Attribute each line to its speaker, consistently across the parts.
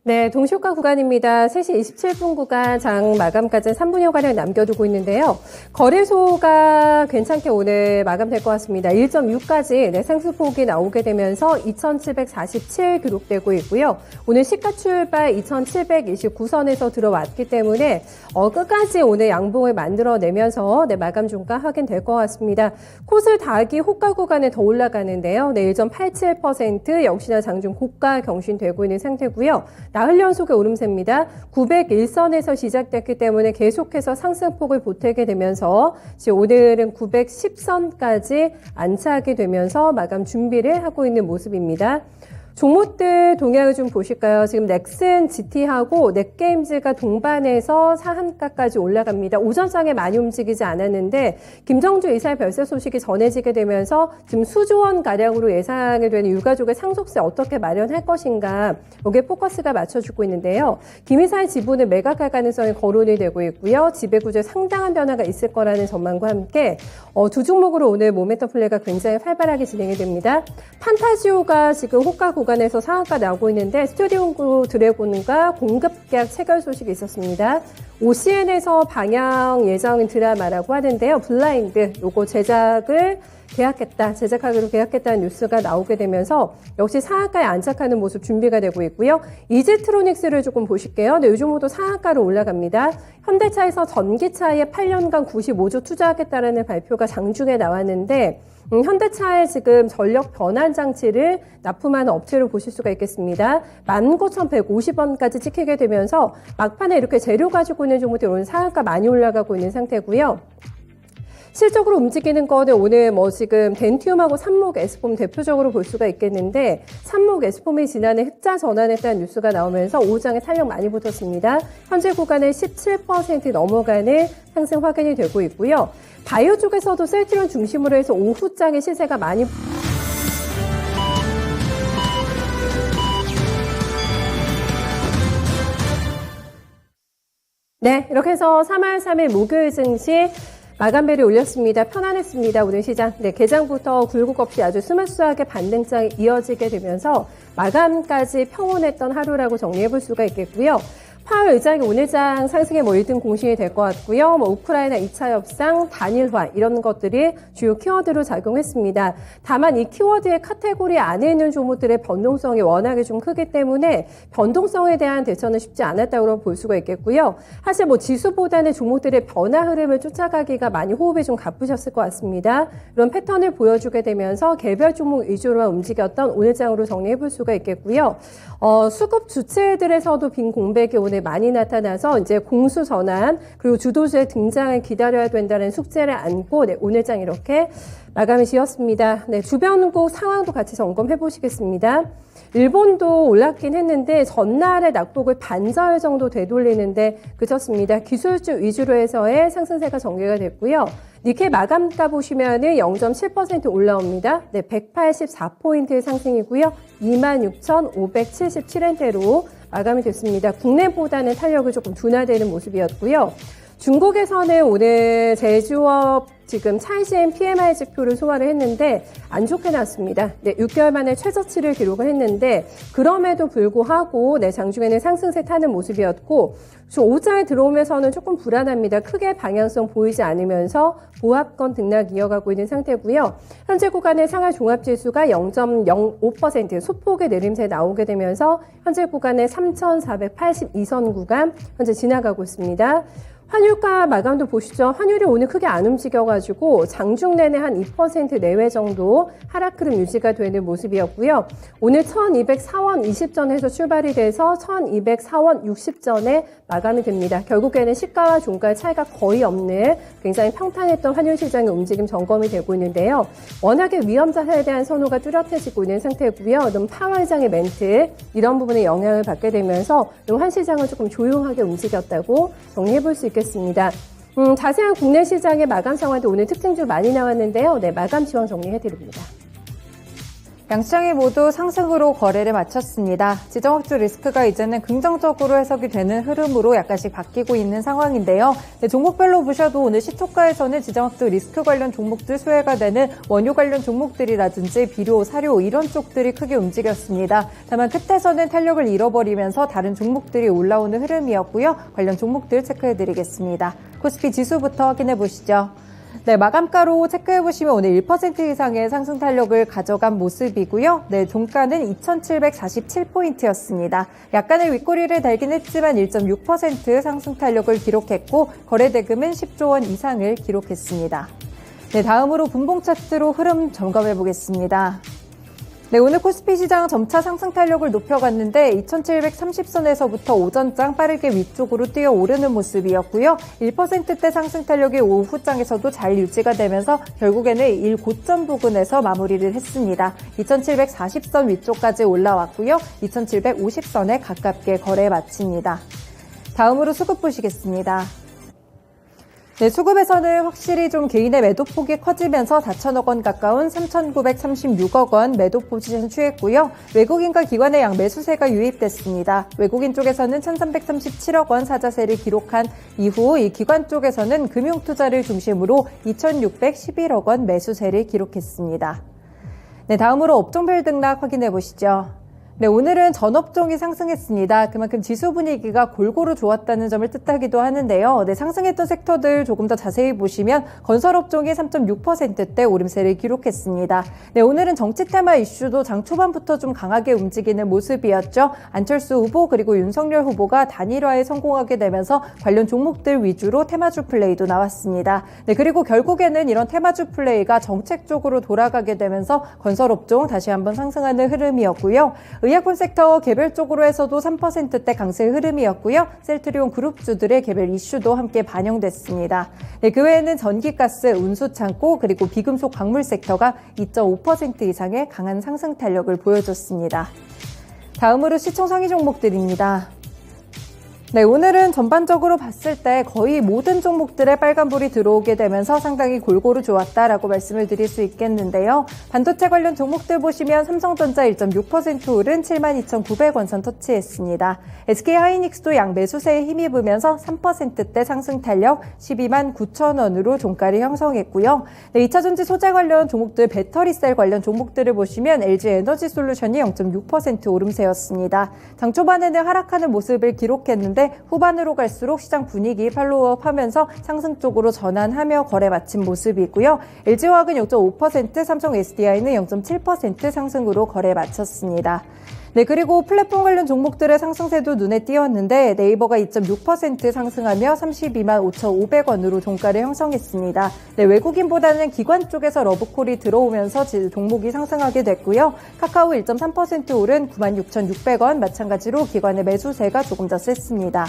Speaker 1: 네, 동시효과 구간입니다. 3시 27분 구간 장 마감까지 3분여가량 남겨두고 있는데요. 거래소가 괜찮게 오늘 마감될 것 같습니다. 1.6까지 네, 상승폭이 나오게 되면서 2,747 기록되고 있고요. 오늘 시가 출발 2,729선에서 들어왔기 때문에 끝까지 오늘 양봉을 만들어내면서 네, 마감 종가 확인될 것 같습니다. 코스 닭이 호가 구간에 더 올라가는데요. 네, 1.87% 역시나 장중 고가 경신되고 있는 상태고요. 나흘 연속의 오름세입니다. 901선에서 시작됐기 때문에 계속해서 상승폭을 보태게 되면서 지금 오늘은 910선까지 안착이 되면서 마감 준비를 하고 있는 모습입니다. 종목들 동향을 좀 보실까요? 지금 넥슨, GT하고 넷게임즈가 동반해서 상한가까지 올라갑니다. 오전장에 많이 움직이지 않았는데 김정주 이사의 별세 소식이 전해지게 되면서 지금 수조 원 가량으로 예상이 되는 유가족의 상속세 어떻게 마련할 것인가 여기에 포커스가 맞춰주고 있는데요. 김 이사의 지분을 매각할 가능성이 거론이 되고 있고요. 지배구조에 상당한 변화가 있을 거라는 전망과 함께 두 종목으로 오늘 모멘텀 플레이가 굉장히 활발하게 진행이 됩니다. 판타지오가 지금 호가 구간에서 상한가 나오고 있는데 스튜디오 드래곤과 공급 계약 체결 소식이 있었습니다. OCN에서 방영 예정인 드라마라고 하는데요. 블라인드 요거 제작하기로 계약했다는 뉴스가 나오게 되면서 역시 상한가에 안착하는 모습 준비가 되고 있고요. 이지트로닉스를 조금 보실게요. 네, 요즘부터 상한가로 올라갑니다. 현대차에서 전기차에 8년간 95조 투자하겠다라는 발표가 장중에 나왔는데 현대차에 지금 전력 변환 장치를 납품하는 업체로 보실 수가 있겠습니다. 19,150원까지 찍히게 되면서 막판에 이렇게 재료 가지고 있는 종목들이 오늘 상한가 많이 올라가고 있는 상태고요. 실적으로 움직이는 거는 오늘 지금 덴티움하고 삼목 에스폼 대표적으로 볼 수가 있겠는데 삼목 에스폼이 지난해 흑자 전환했다는 뉴스가 나오면서 오후장에 탄력 많이 붙었습니다. 현재 구간에 17% 넘어가는 상승 확인이 되고 있고요. 바이오 쪽에서도 셀트리온 중심으로 해서 오후장에 시세가 많이 네, 이렇게 해서 3월 3일 목요일 증시 마감벨이 올렸습니다. 편안했습니다. 오늘 시장. 네, 개장부터 굴곡 없이 아주 스무스하게 반등장이 이어지게 되면서 마감까지 평온했던 하루라고 정리해 볼 수가 있겠고요. 파월 의장이 오늘장 상승의 1등 공신이 될 것 같고요. 우크라이나 2차 협상, 단일화 이런 것들이 주요 키워드로 작용했습니다. 다만 이 키워드의 카테고리 안에 있는 종목들의 변동성이 워낙에 좀 크기 때문에 변동성에 대한 대처는 쉽지 않았다고 볼 수가 있겠고요. 사실 지수보다는 종목들의 변화 흐름을 쫓아가기가 많이 호흡이 좀 가쁘셨을 것 같습니다. 이런 패턴을 보여주게 되면서 개별 종목 위주로만 움직였던 오늘장으로 정리해 볼 수가 있겠고요. 수급 주체들에서도 빈 공백이 오늘 많이 나타나서 이제 공수 전환 그리고 주도주의 등장을 기다려야 된다는 숙제를 안고 네, 오늘장 이렇게 마감이 지었습니다. 네, 주변국 상황도 같이 점검해 보시겠습니다. 일본도 올랐긴 했는데 전날의 낙폭을 반절 정도 되돌리는데 그쳤습니다. 기술주 위주로 해서의 상승세가 전개가 됐고요. 니케 마감가 보시면은 0.7% 올라옵니다. 네, 184포인트의 상승이고요. 26,577엔대로 마감이 됐습니다. 국내보다는 탄력이 조금 둔화되는 모습이었고요. 중국에서는 오늘 제조업 지금 차이신 PMI 지표를 소화를 했는데 안 좋게 나왔습니다. 네, 6개월 만에 최저치를 기록을 했는데 그럼에도 불구하고 네, 장중에는 상승세 타는 모습이었고 오후장에 들어오면서는 조금 불안합니다. 크게 방향성 보이지 않으면서 보합권 등락 이어가고 있는 상태고요. 현재 구간의 상하 종합지수가 0.05% 소폭의 내림세 나오게 되면서 현재 구간의 3,482선 구간 현재 지나가고 있습니다. 환율가 마감도 보시죠. 환율이 오늘 크게 안 움직여가지고 장중 내내 한 2% 내외 정도 하락 흐름 유지가 되는 모습이었고요. 오늘 1204원 20전에서 출발이 돼서 1204원 60전에 마감이 됩니다. 결국에는 시가와 종가의 차이가 거의 없는 굉장히 평탄했던 환율 시장의 움직임 점검이 되고 있는데요. 워낙에 위험 자산에 대한 선호가 뚜렷해지고 있는 상태고요. 좀 파월장의 멘트 이런 부분에 영향을 받게 되면서 한 시장은 조금 조용하게 움직였다고 정리해 볼 수 있겠습니다. 자세한 국내 시장의 마감 상황도 오늘 특징주 많이 나왔는데요. 네, 마감 지원 정리해드립니다.
Speaker 2: 양시장이 모두 상승으로 거래를 마쳤습니다. 지정학적 리스크가 이제는 긍정적으로 해석이 되는 흐름으로 약간씩 바뀌고 있는 상황인데요. 종목별로 보셔도 오늘 시초가에서는 지정학적 리스크 관련 종목들 수혜가 되는 원유 관련 종목들이라든지 비료, 사료 이런 쪽들이 크게 움직였습니다. 다만 끝에서는 탄력을 잃어버리면서 다른 종목들이 올라오는 흐름이었고요. 관련 종목들 체크해드리겠습니다. 코스피 지수부터 확인해 보시죠. 네, 마감가로 체크해보시면 오늘 1% 이상의 상승 탄력을 가져간 모습이고요. 네, 종가는 2,747포인트였습니다. 약간의 윗꼬리를 달긴 했지만 1.6% 상승 탄력을 기록했고 거래대금은 10조 원 이상을 기록했습니다. 네, 다음으로 분봉 차트로 흐름 점검해 보겠습니다. 네, 오늘 코스피 시장 점차 상승 탄력을 높여갔는데 2730선에서부터 오전장 빠르게 위쪽으로 뛰어오르는 모습이었고요. 1%대 상승 탄력이 오후장에서도 잘 유지가 되면서 결국에는 1고점 부근에서 마무리를 했습니다. 2740선 위쪽까지 올라왔고요. 2750선에 가깝게 거래 마칩니다. 다음으로 수급 보시겠습니다. 네, 수급에서는 확실히 좀 개인의 매도폭이 커지면서 4천억 원 가까운 3,936억 원 매도 포지션 취했고요. 외국인과 기관의 양 매수세가 유입됐습니다. 외국인 쪽에서는 1,337억 원 사자세를 기록한 이후 이 기관 쪽에서는 금융투자를 중심으로 2,611억 원 매수세를 기록했습니다. 네, 다음으로 업종별 등락 확인해 보시죠. 네, 오늘은 전 업종이 상승했습니다. 그만큼 지수 분위기가 골고루 좋았다는 점을 뜻하기도 하는데요. 네, 상승했던 섹터들 조금 더 자세히 보시면 건설 업종이 3.6%대 오름세를 기록했습니다. 네, 오늘은 정치 테마 이슈도 장 초반부터 좀 강하게 움직이는 모습이었죠. 안철수 후보 그리고 윤석열 후보가 단일화에 성공하게 되면서 관련 종목들 위주로 테마주 플레이도 나왔습니다. 네, 그리고 결국에는 이런 테마주 플레이가 정책 쪽으로 돌아가게 되면서 건설 업종 다시 한번 상승하는 흐름이었고요. 의약품 섹터 개별적으로 해서도 3%대 강세 흐름이었고요. 셀트리온 그룹주들의 개별 이슈도 함께 반영됐습니다. 네, 그 외에는 전기가스, 운수창고 그리고 비금속 광물 섹터가 2.5% 이상의 강한 상승 탄력을 보여줬습니다. 다음으로 시총 상위 종목들입니다. 네, 오늘은 전반적으로 봤을 때 거의 모든 종목들의 빨간불이 들어오게 되면서 상당히 골고루 좋았다라고 말씀을 드릴 수 있겠는데요. 반도체 관련 종목들 보시면 삼성전자 1.6% 오른 72,900원 선 터치했습니다. SK하이닉스도 양 매수세에 힘입으면서 3%대 상승 탄력 12만 9천 원으로 종가를 형성했고요. 네, 2차전지 소재 관련 종목들, 배터리셀 관련 종목들을 보시면 LG에너지솔루션이 0.6% 오름세였습니다. 장 초반에는 하락하는 모습을 기록했는데 후반으로 갈수록 시장 분위기 팔로우업하면서 상승 쪽으로 전환하며 거래 마친 모습이고요. LG화학은 0.5%, 삼성 SDI는 0.7% 상승으로 거래 마쳤습니다. 네, 그리고 플랫폼 관련 종목들의 상승세도 눈에 띄었는데 네이버가 2.6% 상승하며 32만 5,500원으로 종가를 형성했습니다. 네, 외국인보다는 기관 쪽에서 러브콜이 들어오면서 종목이 상승하게 됐고요. 카카오 1.3% 오른 96,600원, 마찬가지로 기관의 매수세가 조금 더 셌습니다.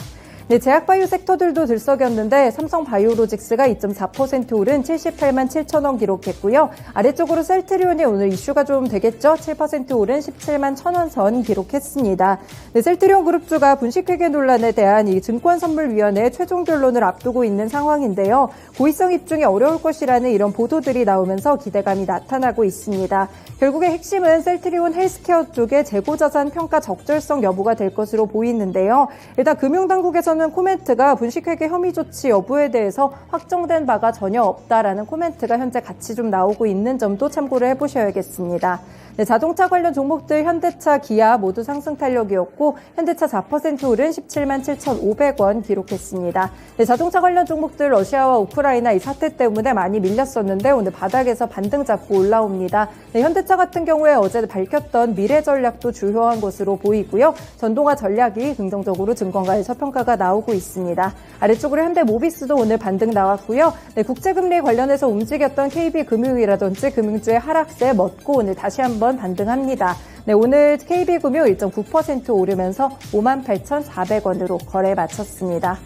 Speaker 2: 네, 제약바이오 섹터들도 들썩였는데 삼성바이오로직스가 2.4% 오른 78만 7천 원 기록했고요. 아래쪽으로 셀트리온이 오늘 이슈가 좀 되겠죠. 7% 오른 17만 1천 원 선 기록했습니다. 네, 셀트리온 그룹주가 분식회계 논란에 대한 이 증권선물위원회 최종 결론을 앞두고 있는 상황인데요. 고의성 입증이 어려울 것이라는 이런 보도들이 나오면서 기대감이 나타나고 있습니다. 결국에 핵심은 셀트리온 헬스케어 쪽의 재고자산 평가 적절성 여부가 될 것으로 보이는데요. 일단 금융당국에서는 코멘트가 분식회계 혐의 조치 여부에 대해서 확정된 바가 전혀 없다라는 코멘트가 현재 같이 좀 나오고 있는 점도 참고를 해보셔야겠습니다. 네, 자동차 관련 종목들 현대차, 기아 모두 상승 탄력이었고 현대차 4% 오른 17만 7,500원 기록했습니다. 네, 자동차 관련 종목들 러시아와 우크라이나 이 사태 때문에 많이 밀렸었는데 오늘 바닥에서 반등 잡고 올라옵니다. 네, 현대차 같은 경우에 어제 밝혔던 미래 전략도 주요한 것으로 보이고요. 전동화 전략이 긍정적으로 증권가에서 평가가 나오고 있습니다. 아래쪽으로 현대모비스도 오늘 반등 나왔고요. 네, 국제금리 관련해서 움직였던 KB금융이라든지 금융주의 하락세 멎고 오늘 다시 한번 반등합니다. 네, 오늘 KB금융 1.9% 오르면서 58,400원으로 거래 마쳤습니다.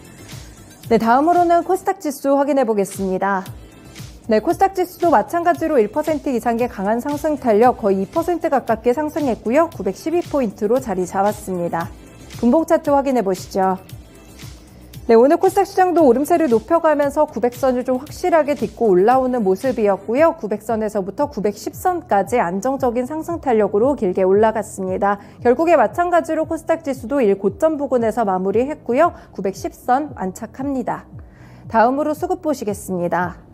Speaker 2: 네, 다음으로는 코스닥 지수 확인해 보겠습니다. 네, 코스닥 지수도 마찬가지로 1% 이상의 강한 상승 탄력 거의 2% 가깝게 상승했고요. 912포인트로 자리 잡았습니다. 분봉 차트 확인해 보시죠. 네, 오늘 코스닥 시장도 오름세를 높여가면서 900선을 좀 확실하게 딛고 올라오는 모습이었고요. 900선에서부터 910선까지 안정적인 상승 탄력으로 길게 올라갔습니다. 결국에 마찬가지로 코스닥 지수도 고점 부근에서 마무리했고요. 910선 안착합니다. 다음으로 수급 보시겠습니다.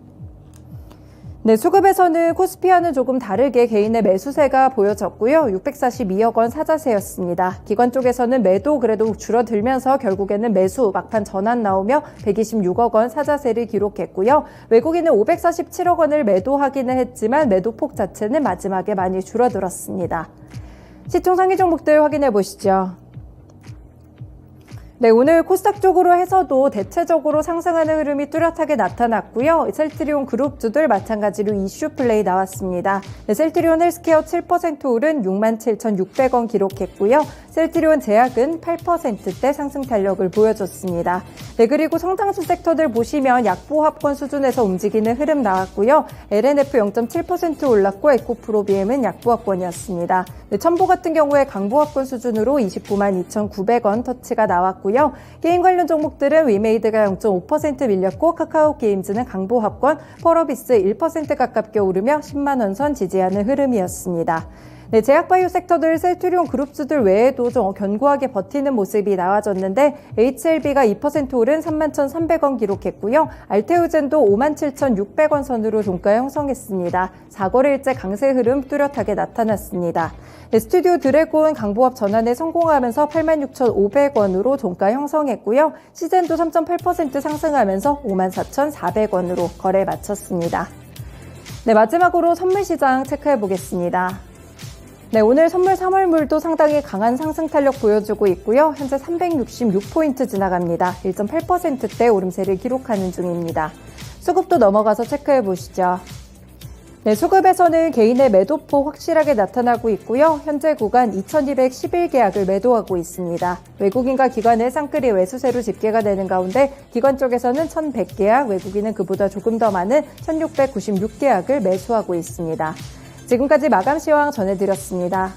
Speaker 2: 네, 수급에서는 코스피와는 조금 다르게 개인의 매수세가 보여졌고요. 642억 원 사자세였습니다. 기관 쪽에서는 매도 그래도 줄어들면서 결국에는 매수 막판 전환 나오며 126억 원 사자세를 기록했고요. 외국인은 547억 원을 매도하기는 했지만 매도폭 자체는 마지막에 많이 줄어들었습니다. 시총 상위 종목들 확인해 보시죠. 네, 오늘 코스닥 쪽으로 해서도 대체적으로 상승하는 흐름이 뚜렷하게 나타났고요. 셀트리온 그룹주들 마찬가지로 이슈 플레이 나왔습니다. 네, 셀트리온 헬스케어 7% 오른 67,600원 기록했고요. 셀트리온 제약은 8%대 상승 탄력을 보여줬습니다. 네, 그리고 성장주 섹터들 보시면 약보합권 수준에서 움직이는 흐름 나왔고요. LNF 0.7% 올랐고 에코프로비엠은 약보합권이었습니다. 네, 첨보 같은 경우에 강보합권 수준으로 29만 2,900원 터치가 나왔고요. 게임 관련 종목들은 위메이드가 0.5% 밀렸고 카카오 게임즈는 강보합권, 펄어비스 1% 가깝게 오르며 10만 원 선 지지하는 흐름이었습니다. 네, 제약바이오 섹터들 셀트리온 그룹주들 외에도 좀 견고하게 버티는 모습이 나와졌는데 HLB가 2% 오른 31,300원 기록했고요. 알테오젠도 57,600원 선으로 종가 형성했습니다. 4거래일째 강세 흐름 뚜렷하게 나타났습니다. 네, 스튜디오 드래곤 강보합 전환에 성공하면서 86,500원으로 종가 형성했고요. 시젠도 3.8% 상승하면서 54,400원으로 거래 마쳤습니다. 네, 마지막으로 선물 시장 체크해 보겠습니다. 네, 오늘 선물 3월물도 상당히 강한 상승 탄력 보여주고 있고요. 현재 366포인트 지나갑니다. 1.8%대 오름세를 기록하는 중입니다. 수급도 넘어가서 체크해 보시죠. 네, 수급에서는 개인의 매도폭 확실하게 나타나고 있고요. 현재 구간 2211계약을 매도하고 있습니다. 외국인과 기관의 쌍끌이 매수세로 집계가 되는 가운데 기관 쪽에서는 1100계약, 외국인은 그보다 조금 더 많은 1696계약을 매수하고 있습니다. 지금까지 마감 시황 전해드렸습니다.